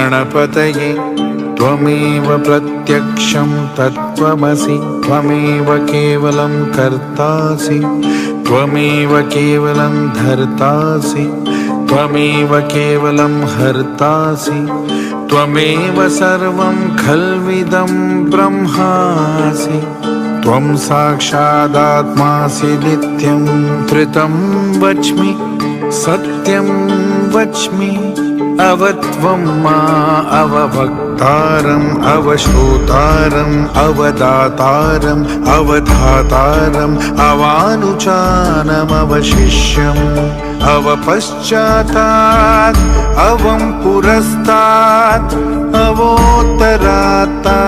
गणपतये त्वमेव प्रत्यक्षं तत्त्वमसि त्वमेव केवलं कर्तासि त्वमेव केवलं धर्तासि त्वमेव केवलं हर्तासि त्वमेव सर्वं खल्विदं ब्रह्मासि त्वं साक्षादात्मासि नित्यं धृतं वच्मि सत्यं वच्मि अवत्वं मा अवभक्तारम् अवश्रोतारम् अवदातारम् अवधातारम् अवानुचानमवशिष्यम् अवपश्चातात् अवं पुरस्तात् अवोत्तरात्